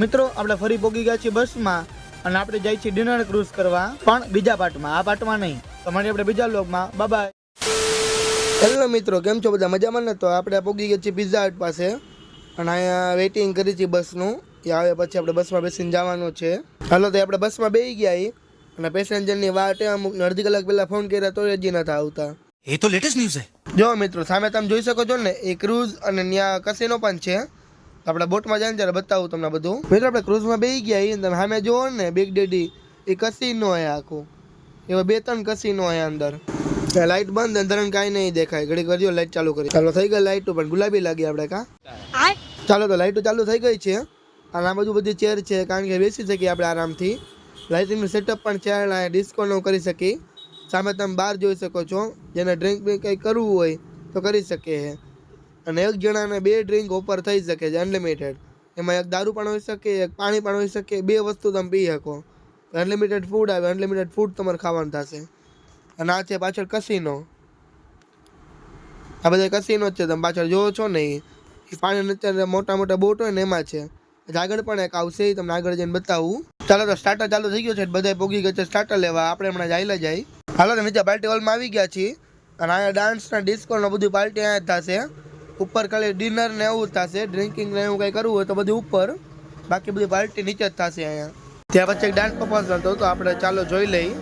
મિત્રો આપણે ફરી પોગી ગયા છીએ બસમાં અને આપણે જઈએ છીએ ડિનર ક્રૂઝ કરવા, પણ બીજા પાર્ટમાં, આ પાર્ટમાં નહીં. તો મળીએ આપણે બીજા વ્લોગમાં. Bye bye. હેલો મિત્રો, કેમ છો બધા? મજામાં ને? તો આપણે પોગી ગયા છીએ પિઝા હટ પાસે અને અહીંયા વેઇટિંગ કરી છે બસનું. એ આવે પછી આપણે બસમાં બેસીને જવાનું છે. હાલો, તો આપણે બસમાં બેસી ગયા અને પેસેન્જરની વાટે અમુક અડધી કલાક પહેલા ફોન કર્યા તો હજી નથી આવતા. એ તો લેટેસ્ટ ન્યૂઝ છે. જો મિત્રો, સામે તમે જોઈ શકો છો ને, એ ક્રૂઝ અને ત્યાં કસીનો પણ છે. આપણે બોટમાં જાય ને ત્યારે બતાવું તમને બધું. મિત્રો, આપણે ક્રૂઝમાં બેસી ગયા તમે સામે જોવો ને, બિગ ડેડી, એ કસીનો હે આખું. એવા 2-3 કસીનો હે અંદર. લાઈટ બંધ અંદર કાંઈ નહીં દેખાય. ઘડી કરજો, લાઈટ ચાલુ કરી. ચાલો, થઈ ગઈ લાઈટ પણ ગુલાબી લાગી આપણે કા. ચાલો, તો લાઈટો ચાલુ થઈ ગઈ છે અને આ બધી ચેર છે, કારણ કે બેસી શકીએ આપણે આરામથી. લાઇટિંગનું સેટઅપ પણ છે, ડિસ્કોનું કરી શકીએ. સામે તમે બહાર જોઈ શકો છો, જેને ડ્રિંક કંઈ કરવું હોય તો કરી શકે છે. અને એક જણાને 2 ડ્રિંક ઓફર થઈ શકે છે, અનલિમિટેડ. એમાં એક દારૂ પણ હોઈ શકે, એક પાણી પણ હોઈ શકે, 2 વસ્તુ તમે પી શકો. અનલિમિટેડ ફૂડ આવે, અનલિમિટેડ ફૂડ તમારે ખાવાનું થશે. અને આ છે પાછળ કસીનો. આ બધા કસીનો જ છે, તમે પાછળ જોવો છો ને, એ પાણી અત્યારે મોટા મોટા બોટ હોય ને એમાં છે. આગળ પણ એક આવશે, તમને આગળ જઈને બતાવું. ચાલો, તો સ્ટાર્ટર ચાલુ થઈ ગયો છે, બધા પોગી ગયા છે સ્ટાર્ટર લેવા. આપણે હમણાં જાયલા જાય. હાલો, તો નીચે પાર્ટી હોલમાં આવી ગયા છીએ અને અહીંયા ડાન્સના ડિસ્કોને બધું પાર્ટી અહીંયા જ થશે. ઉપર ખાલી ડિનર ને એવું જ થશે, ડ્રિંકિંગ ને એવું કંઈ કરવું હોય તો બધું ઉપર, બાકી બધી પાર્ટી નીચે જ થશે અહીંયા. ત્યાં પછી એક ડાન્સ પરફોર્મન્સ હતો, તો આપણે ચાલો જોઈ લઈએ.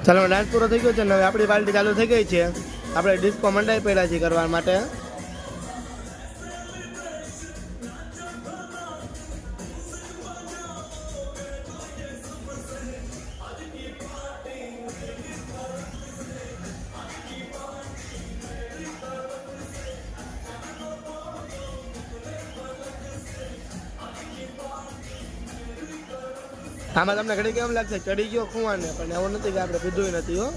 ચાલો, ડાન્સ પૂરો થઈ ગયો છે ને હવે આપણી પાર્ટી ચાલુ થઈ ગઈ છે. આપણે ડિસ્કો મંડાઈ પડ્યા છીએ કરવા માટે. આમાં તમને ઘડી કેમ લાગશે ચડી ગયો ખુવાને, પણ એવું નથી કે આપણે પીધું નથી હો.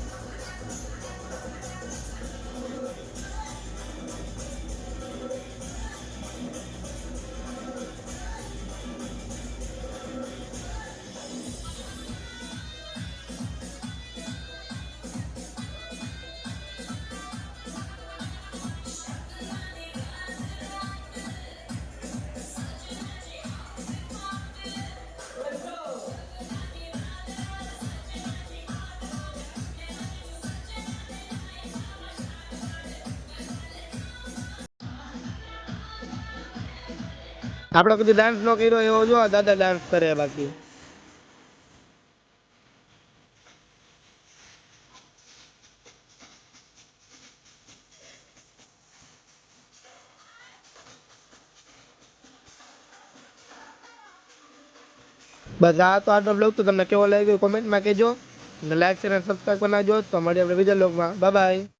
આપણે કદી ડાન્સ ન કર્યો એવો જો દાદા ડાન્સ કરે. બાકી બસ આ તો આટલો બ્લોગ તો તમને કેવો લાગ્યો કોમેન્ટમાં કહેજો. લાઈક શેર અને સબસ્ક્રાઈબ બનાવજો. તો મળીએ આપણે બીજા બ્લોગમાં. Bye bye.